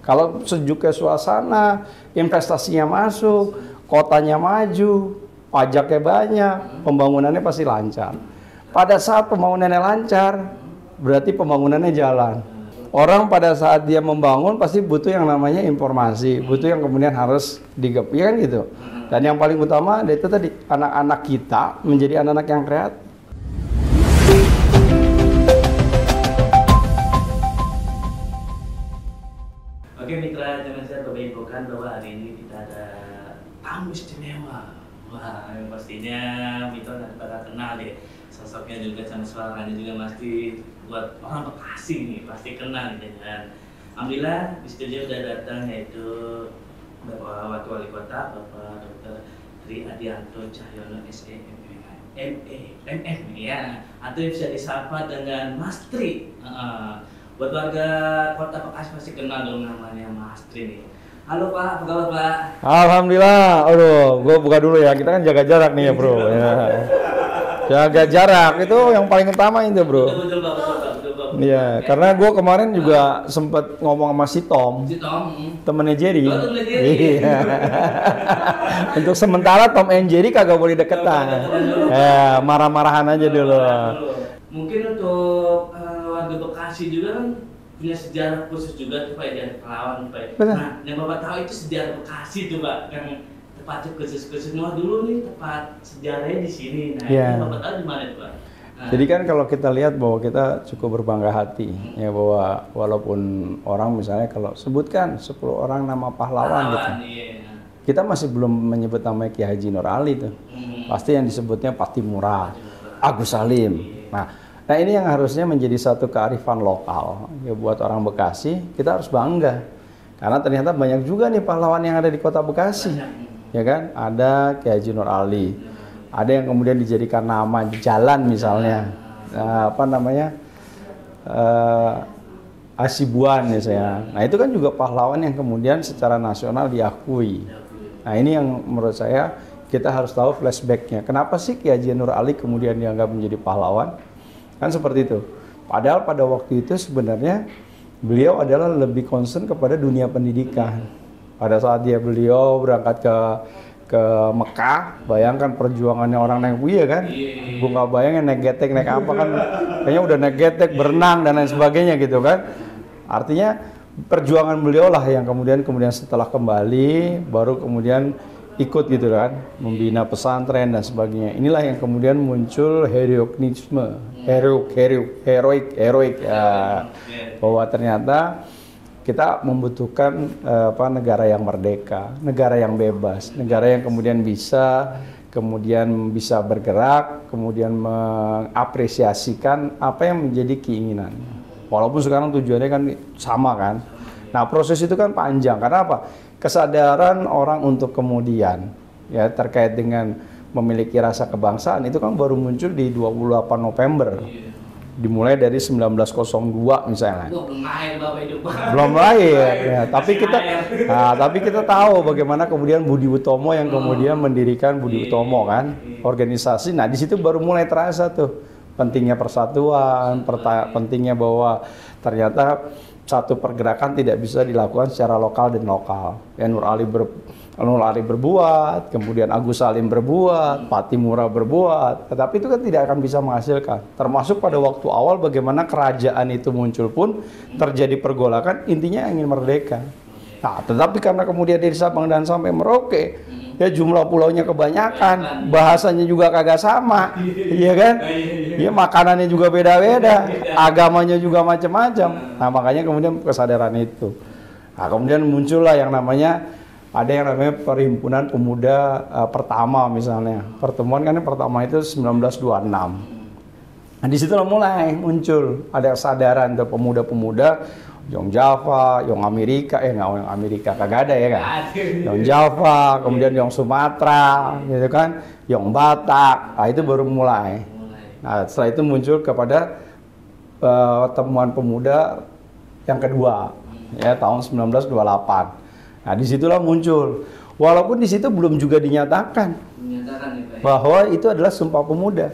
Kalau sejuknya suasana, investasinya masuk, kotanya maju, pajaknya banyak, pembangunannya pasti lancar. Pada saat pembangunannya lancar, berarti pembangunannya jalan. Orang pada saat dia membangun pasti butuh yang namanya informasi, butuh yang kemudian harus digepi kan gitu. Dan yang paling utama itu tadi, anak-anak kita menjadi anak-anak yang kreatif. Oke mitra, jangan saya infokan bahwa hari ini kita ada tamu istimewa. Wah, yang pastinya Mito nanti pada kenal deh. Sosoknya juga sama suaranya juga pasti buat orang Bekasi nih, pasti kenal gitu kan. Alhamdulillah di studio udah datang yaitu Bapak Wakil Wali Kota, Bapak Dr. Tri Adianto Cahyono MF ya, atau bisa disapa dengan Mas Tri. Buat warga Kota Bekasi pasti kenal dong namanya Mas Tri nih. Halo Pak, apa kabar Pak? Alhamdulillah. Aduh, gue buka dulu ya. Kita kan jaga jarak nih ya bro. Ya. Jaga jarak itu yang paling utama itu bro. Betul Pak, betul Pak. Iya, karena gue kemarin juga sempat ngomong sama si Tom. Temennya Jerry. Iya. Untuk sementara Tom and Jerry kagak boleh deketan. Ya, marah-marahan aja dulu. Mungkin untuk warga Bekasi juga kan punya sejarah khusus juga tuh Pak, dari pahlawan Pak. Nah, yang Bapak tahu itu sejarah Bekasi tuh Pak, yang tepatnya khusus Nuh dulu nih tempat sejarahnya di sini. Nah, itu Bapak tahu di mana tuh Pak? Nah. Jadi kan kalau kita lihat bahwa kita cukup berbangga hati ya, bahwa walaupun orang misalnya kalau sebutkan 10 orang nama pahlawan gitu. Iya. Kita masih belum menyebut nama Ki Haji Nur Ali tuh. Pasti yang disebutnya Patimura, Agus Salim. Nah ini yang harusnya menjadi satu kearifan lokal ya buat orang Bekasi. Kita harus bangga karena ternyata banyak juga nih pahlawan yang ada di kota Bekasi, ya kan? Ada Ki Haji Nur Ali, ada yang kemudian dijadikan nama jalan misalnya, Asibuan ya saya. Nah itu kan juga pahlawan yang kemudian secara nasional diakui. Nah ini yang menurut saya kita harus tahu flashbacknya. Kenapa sih Ki Haji Nur Ali kemudian dianggap menjadi pahlawan? Kan seperti itu. Padahal pada waktu itu sebenarnya beliau adalah lebih concern kepada dunia pendidikan. Pada saat beliau berangkat ke Mekah, bayangkan perjuangannya orang naik buaya kan? Gue nggak bayangin naik getek, naik apa kan? Kayaknya udah naik getek, berenang dan lain sebagainya gitu kan? Artinya perjuangan beliau lah yang kemudian setelah kembali baru kemudian ikut gitu kan, membina pesantren dan sebagainya. Inilah yang kemudian muncul heroik ya, bahwa ternyata kita membutuhkan negara yang merdeka, negara yang bebas, negara yang kemudian bisa bergerak, kemudian mengapresiasikan apa yang menjadi keinginan. Walaupun sekarang tujuannya kan sama kan. Nah proses itu kan panjang. Karena apa? Kesadaran orang untuk kemudian ya terkait dengan memiliki rasa kebangsaan itu kan baru muncul di 28 November. Dimulai dari 1902 misalnya. Belum lahir ya, tapi kita tahu bagaimana kemudian Budi Utomo yang kemudian mendirikan Budi Utomo kan, organisasi. Nah, di situ baru mulai terasa tuh pentingnya persatuan, pentingnya bahwa ternyata satu pergerakan tidak bisa dilakukan secara lokal dan lokal. Ya, Nur Ali berbuat, kemudian Agus Salim berbuat, Patimura berbuat, tetapi itu kan tidak akan bisa menghasilkan. Termasuk pada waktu awal bagaimana kerajaan itu muncul pun terjadi pergolakan, intinya ingin merdeka. Nah, tetapi karena kemudian dari Sabang dan sampai Merauke, ya jumlah pulaunya kebanyakan, bahasanya juga kagak sama, iya kan? Ya makanannya juga beda-beda, agamanya juga macam-macam. Nah makanya kemudian kesadaran itu. Nah kemudian muncullah yang namanya Perhimpunan Pemuda pertama misalnya. Pertemuan kan yang pertama itu 1926. Nah disitulah mulai muncul ada kesadaran untuk pemuda-pemuda Yong Java, Yong Amerika, Yong Amerika kagak ada ya kan? Yong Java, kemudian Yong Sumatera, gitu kan? Yong Batak, nah itu baru mulai. Nah setelah itu muncul kepada temuan pemuda yang kedua, ya tahun 1928. Nah disitulah muncul, walaupun di situ belum juga dinyatakan bahwa itu adalah Sumpah Pemuda.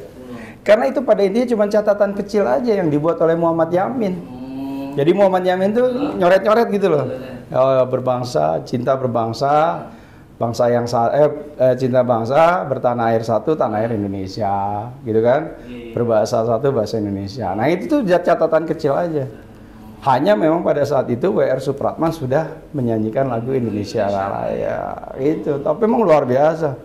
Karena itu pada intinya cuma catatan kecil aja yang dibuat oleh Muhammad Yamin. Jadi Muhammad Yamin tuh nyoret-nyoret gitu loh. Berbangsa, cinta berbangsa, bangsa yang cinta bangsa, bertanah air satu, tanah air Indonesia, gitu kan? Berbahasa satu, bahasa Indonesia. Nah itu tuh catatan kecil aja. Hanya memang pada saat itu W.R. Supratman sudah menyanyikan lagu Indonesia Raya, itu. Tapi memang luar biasa,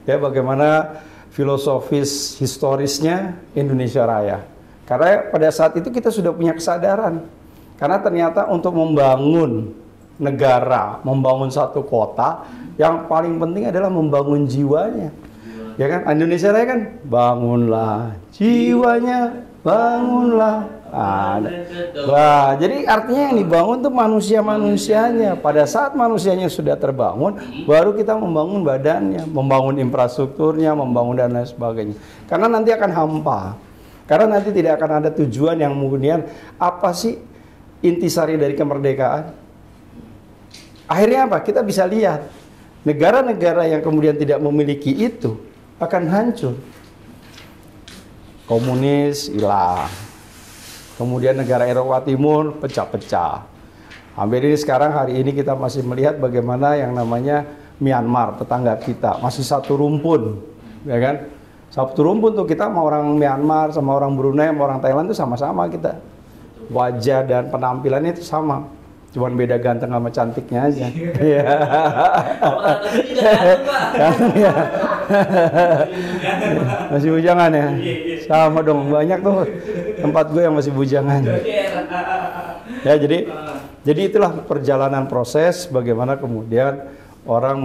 ya bagaimana filosofis historisnya Indonesia Raya. Karena pada saat itu kita sudah punya kesadaran, karena ternyata untuk membangun negara, membangun satu kota, yang paling penting adalah membangun jiwanya. Ya kan, Indonesia Raya kan, bangunlah jiwanya, bangunlah. Nah, jadi artinya yang dibangun tuh manusia-manusianya. Pada saat manusianya sudah terbangun, baru kita membangun badannya, membangun infrastrukturnya, membangun dan lain sebagainya. Karena nanti akan hampa. Karena nanti tidak akan ada tujuan yang kemudian apa sih intisari dari kemerdekaan? Akhirnya apa? Kita bisa lihat negara-negara yang kemudian tidak memiliki itu akan hancur. Komunis hilang. Kemudian negara Eropa Timur pecah-pecah. Hampir ini sekarang hari ini kita masih melihat bagaimana yang namanya Myanmar, tetangga kita, masih satu rumpun, ya kan? Satu rumpun tuh, kita sama orang Myanmar, sama orang Brunei, sama orang Thailand tuh sama-sama kita. Wajah dan penampilannya itu sama. Cuman beda ganteng sama cantiknya aja. Iya. Masih bujangan ya? Sama dong, banyak tuh tempat gue yang masih bujangan. Ya, jadi itulah perjalanan proses bagaimana kemudian orang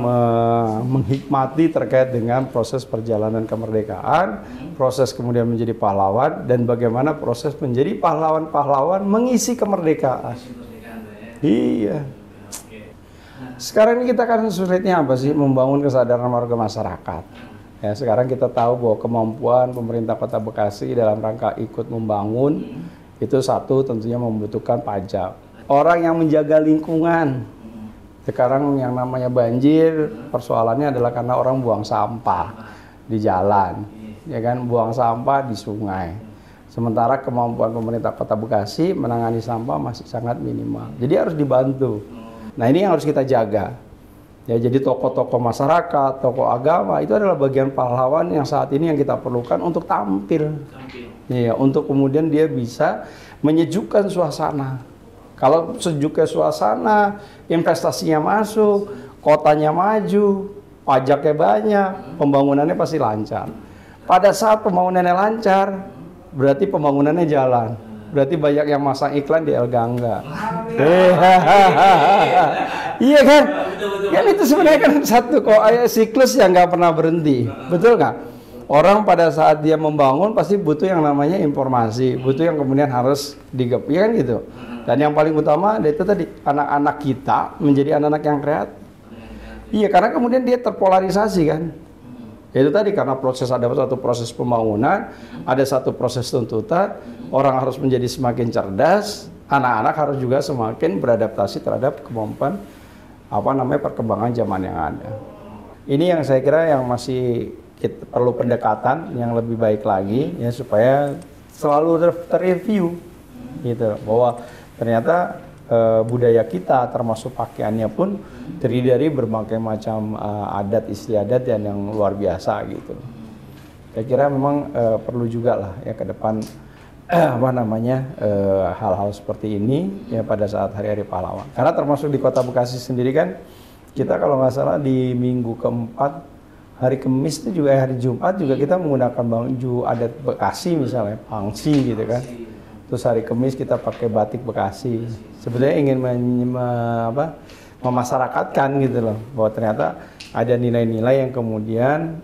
menghikmati terkait dengan proses perjalanan kemerdekaan, proses kemudian menjadi pahlawan, dan bagaimana proses menjadi pahlawan-pahlawan mengisi kemerdekaan. Iya. Sekarang ini kita kan sulitnya apa sih? Membangun kesadaran warga masyarakat. Ya, sekarang kita tahu bahwa kemampuan pemerintah Kota Bekasi dalam rangka ikut membangun itu satu, tentunya membutuhkan pajak. Orang yang menjaga lingkungan. Sekarang yang namanya banjir, persoalannya adalah karena orang buang sampah di jalan, ya kan, buang sampah di sungai. Sementara kemampuan pemerintah Kota Bekasi menangani sampah masih sangat minimal. Jadi harus dibantu. Nah, ini yang harus kita jaga. Ya, jadi tokoh-tokoh masyarakat, tokoh agama itu adalah bagian pahlawan yang saat ini yang kita perlukan untuk tampil. Ya, untuk kemudian dia bisa menyejukkan suasana. Kalau sejuknya suasana, investasinya masuk, kotanya maju, pajaknya banyak, pembangunannya pasti lancar. Pada saat pembangunannya lancar, berarti pembangunannya jalan. Berarti banyak yang masang iklan di El Gangga. Iya kan? Kan itu sebenarnya kan satu siklus yang nggak pernah berhenti. Betul nggak? Orang pada saat dia membangun pasti butuh yang namanya informasi, butuh yang kemudian harus digep, ya kan gitu. Dan yang paling utama itu tadi, anak-anak kita menjadi anak-anak yang kreatif. Iya, karena kemudian dia terpolarisasi kan. Itu tadi, karena ada satu proses pembangunan, ada satu proses tuntutan, orang harus menjadi semakin cerdas, anak-anak harus juga semakin beradaptasi terhadap kemampuan perkembangan zaman yang ada. Ini yang saya kira yang masih kita perlu pendekatan yang lebih baik lagi, ya, supaya selalu terreview gitu, bahwa ternyata budaya kita termasuk pakaiannya pun terdiri dari berbagai macam adat istiadat yang luar biasa gitu. Saya kira memang perlu juga lah ya ke depan hal-hal seperti ini ya pada saat Hari-Hari Pahlawan. Karena termasuk di Kota Bekasi sendiri kan kita kalau nggak salah di minggu keempat, hari Kamis itu juga hari Jumat juga kita menggunakan baju adat Bekasi misalnya, pangsi gitu kan. Terus hari Kamis kita pakai batik Bekasi. Sebenarnya ingin memasyarakatkan gitu loh, bahwa ternyata ada nilai-nilai yang kemudian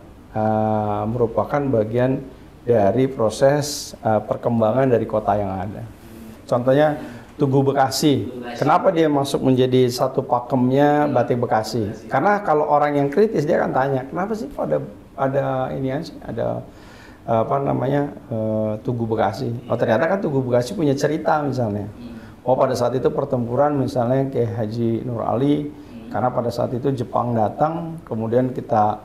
merupakan bagian dari proses perkembangan dari kota yang ada. Contohnya Tugu Bekasi. Kenapa dia masuk menjadi satu pakemnya batik Bekasi? Karena kalau orang yang kritis dia akan tanya, kenapa sih kok ada ini aja, ada Tugu Bekasi. Oh, ternyata kan Tugu Bekasi punya cerita misalnya. Oh, pada saat itu pertempuran misalnya kayak Haji Nur Ali, karena pada saat itu Jepang datang, kemudian kita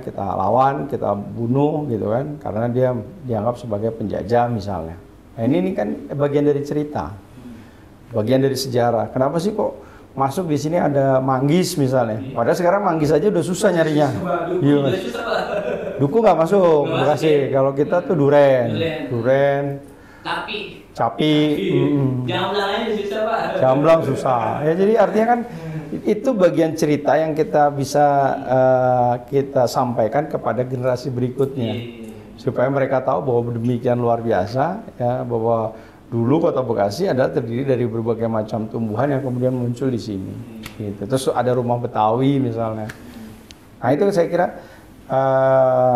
kita lawan, kita bunuh gitu kan, karena dia dianggap sebagai penjajah misalnya. Nah, ini kan bagian dari cerita. bagian dari sejarah. Kenapa sih kok masuk di sini ada manggis misalnya? Padahal sekarang manggis aja udah susah nyarinya. Iya, Mas. Duku nggak masuk, Bekasi. Kalau kita tuh duren, capi. Jamblang aja susah, Pak. Jamblang susah. Ya jadi artinya kan itu bagian cerita yang kita bisa kita sampaikan kepada generasi berikutnya, supaya mereka tahu bahwa demikian luar biasa ya, bahwa dulu Kota Bekasi adalah terdiri dari berbagai macam tumbuhan yang kemudian muncul di sini. Gitu. Terus ada rumah Betawi misalnya. Nah itu saya kira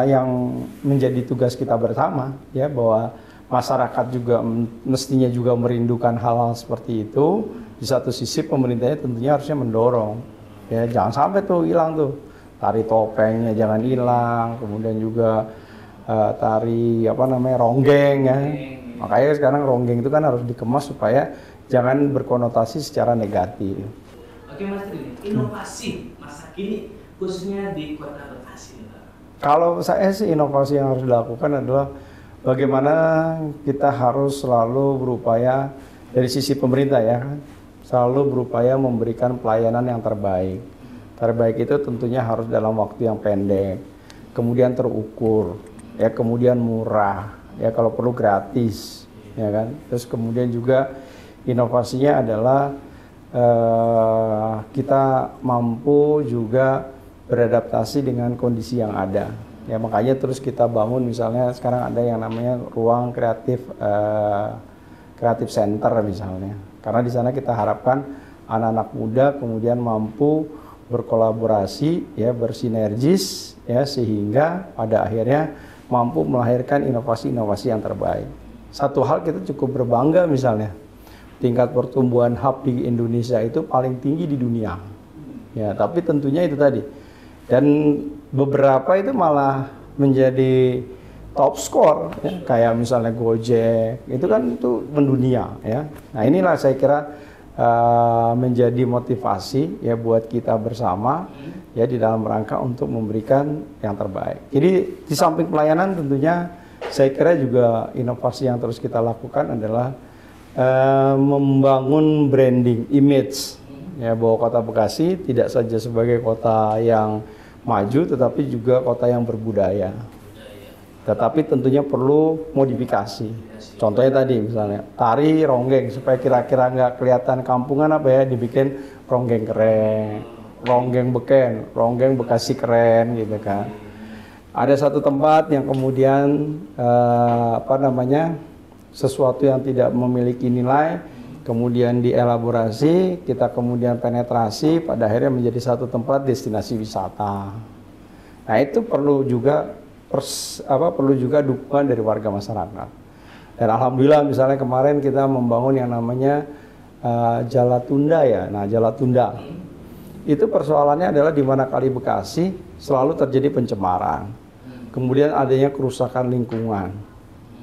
yang menjadi tugas kita bersama ya, bahwa masyarakat juga mestinya juga merindukan hal-hal seperti itu. Di satu sisi pemerintahnya tentunya harusnya mendorong ya, jangan sampai tuh hilang tuh tari topengnya, jangan hilang, kemudian juga tari ronggeng ya. Makanya sekarang ronggeng itu kan harus dikemas supaya jangan berkonotasi secara negatif. Oke Mas Tri, inovasi masa kini khususnya di Kota Bekasi. Kalau saya sih inovasi yang harus dilakukan adalah bagaimana kita harus selalu berupaya dari sisi pemerintah ya, selalu berupaya memberikan pelayanan yang terbaik. Terbaik itu tentunya harus dalam waktu yang pendek, kemudian terukur, ya kemudian murah, ya kalau perlu gratis, ya kan. Terus kemudian juga inovasinya adalah kita mampu juga beradaptasi dengan kondisi yang ada. Ya makanya terus kita bangun misalnya sekarang ada yang namanya ruang kreatif center misalnya. Karena di sana kita harapkan anak-anak muda kemudian mampu berkolaborasi ya, bersinergis ya, sehingga pada akhirnya mampu melahirkan inovasi-inovasi yang terbaik. Satu hal kita cukup berbangga misalnya, tingkat pertumbuhan hub di Indonesia itu paling tinggi di dunia. Ya, tapi tentunya itu tadi. Dan beberapa itu malah menjadi top score ya, kayak misalnya Gojek, itu kan itu mendunia ya. Nah, inilah saya kira menjadi motivasi ya buat kita bersama ya di dalam rangka untuk memberikan yang terbaik. Jadi di samping pelayanan tentunya saya kira juga inovasi yang terus kita lakukan adalah membangun branding, image ya, bahwa Kota Bekasi tidak saja sebagai kota yang maju tetapi juga kota yang berbudaya. Tetapi tentunya perlu modifikasi. Contohnya tadi misalnya tari ronggeng, supaya kira-kira nggak kelihatan kampungan apa ya, dibikin ronggeng keren, ronggeng beken, ronggeng Bekasi keren gitu kan. Ada satu tempat yang kemudian sesuatu yang tidak memiliki nilai kemudian dielaborasi, kita kemudian penetrasi, pada akhirnya menjadi satu tempat destinasi wisata. Nah itu perlu juga dukungan dari warga masyarakat. Dan alhamdulillah misalnya kemarin kita membangun yang namanya Jalatunda ya. Nah Jalatunda itu persoalannya adalah di mana kali Bekasi selalu terjadi pencemaran, kemudian adanya kerusakan lingkungan.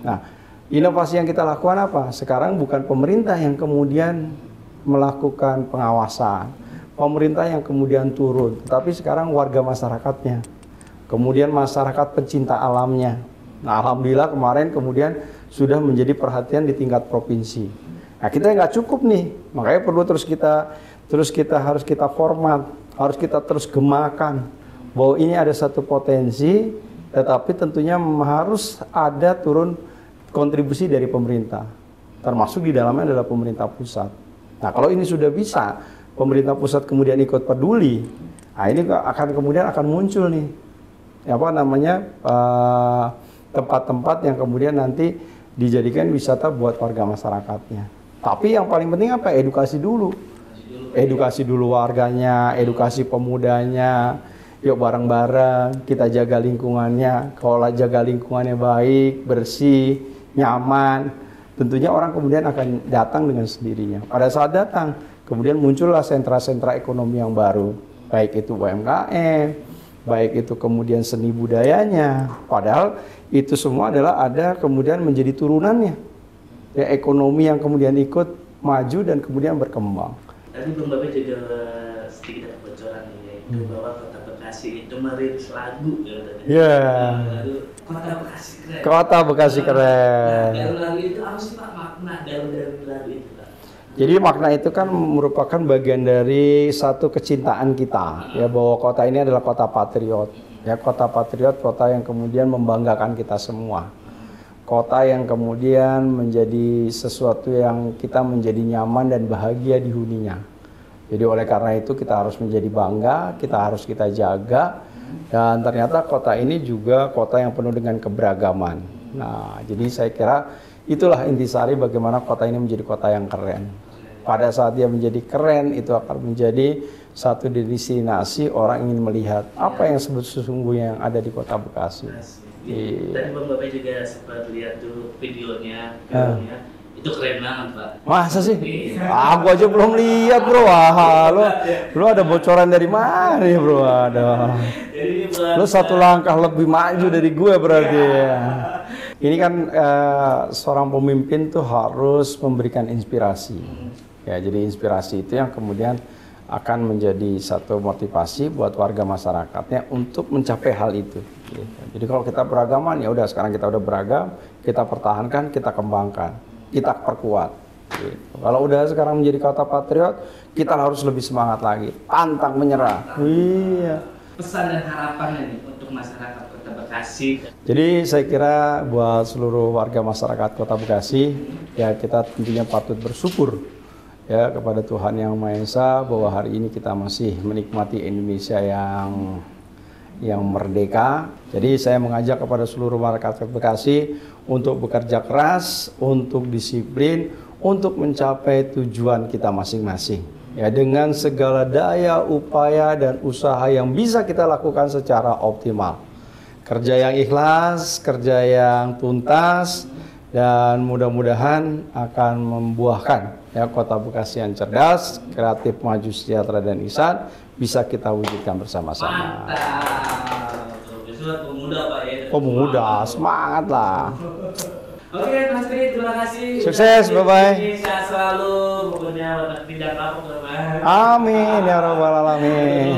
Nah inovasi yang kita lakukan apa? Sekarang bukan pemerintah yang kemudian melakukan pengawasan, pemerintah yang kemudian turun, tapi sekarang warga masyarakatnya, kemudian masyarakat pencinta alamnya. Nah, alhamdulillah kemarin kemudian sudah menjadi perhatian di tingkat provinsi. Nah, kita nggak cukup nih, makanya perlu harus kita format, harus kita terus gemakan bahwa ini ada satu potensi, tetapi tentunya harus ada turun kontribusi dari pemerintah, termasuk di dalamnya adalah pemerintah pusat. Nah kalau ini sudah bisa, pemerintah pusat kemudian ikut peduli, nah ini akan muncul nih, tempat-tempat yang kemudian nanti dijadikan wisata buat warga masyarakatnya. Tapi yang paling penting apa? Edukasi dulu warganya, edukasi pemudanya. Yuk bareng-bareng kita jaga lingkungannya. Kalau jaga lingkungannya baik, bersih, nyaman, tentunya orang kemudian akan datang dengan sendirinya. Pada saat datang, kemudian muncullah sentra-sentra ekonomi yang baru, baik itu UMKM, baik itu kemudian seni budayanya. Padahal itu semua adalah ada kemudian menjadi turunannya, ya, ekonomi yang kemudian ikut maju dan kemudian berkembang. Tadi Bung Bapak juga sedikit ada bocoran nih, bahwa Kota Bekasi itu merilis lagu ya. Kota Bekasi keren. Kota Bekasi keren. Nah, dari lagu itu apa sih Pak makna dari lagu itu Pak? Jadi makna itu kan merupakan bagian dari satu kecintaan kita, ya, bahwa kota ini adalah kota patriot. Ya, kota patriot, kota yang kemudian membanggakan kita semua. Kota yang kemudian menjadi sesuatu yang kita menjadi nyaman dan bahagia dihuninya. Jadi oleh karena itu kita harus menjadi bangga, kita jaga. Dan ternyata kota ini juga kota yang penuh dengan keberagaman. Nah, jadi saya kira itulah intisari bagaimana kota ini menjadi kota yang keren. Pada saat dia menjadi keren, itu akan menjadi satu destinasi orang ingin melihat apa yang sesungguhnya yang ada di kota Bekasi. Tadi Bang Bapak juga sempat lihat tuh videonya, itu keren banget Pak. Masa sih? Aku aja belum lihat bro. Wah, lu ada bocoran dari mana ya bro? Ada. Lu satu langkah lebih maju dari gue berarti ya. Ini kan seorang pemimpin tuh harus memberikan inspirasi. Ya, jadi inspirasi itu yang kemudian akan menjadi satu motivasi buat warga masyarakatnya untuk mencapai hal itu. Gitu. Jadi kalau kita beragaman, ya udah sekarang kita udah beragam, kita pertahankan, kita kembangkan, kita perkuat. Gitu. Kalau udah sekarang menjadi kota patriot, kita harus lebih semangat lagi, pantang menyerah. Iya. Pesan dan harapan ini untuk masyarakat Kota Bekasi. Jadi saya kira buat seluruh warga masyarakat Kota Bekasi, ya kita tentunya patut bersyukur ya kepada Tuhan Yang Maha Esa bahwa hari ini kita masih menikmati Indonesia yang merdeka. Jadi saya mengajak kepada seluruh masyarakat Bekasi untuk bekerja keras, untuk disiplin, untuk mencapai tujuan kita masing-masing. Ya, dengan segala daya, upaya dan usaha yang bisa kita lakukan secara optimal. Kerja yang ikhlas, kerja yang tuntas, dan mudah-mudahan akan membuahkan ya kota Bekasi yang cerdas, kreatif, maju, sejahtera dan ihsan bisa kita wujudkan bersama-sama. Mantap. Pemuda Pak ya. Pemuda, semangat lah. Oke Mas Tri, terima kasih. Sukses, bye-bye. Sehat selalu, pokoknya tidak kapok Bapak. Amin ya rabbal alamin.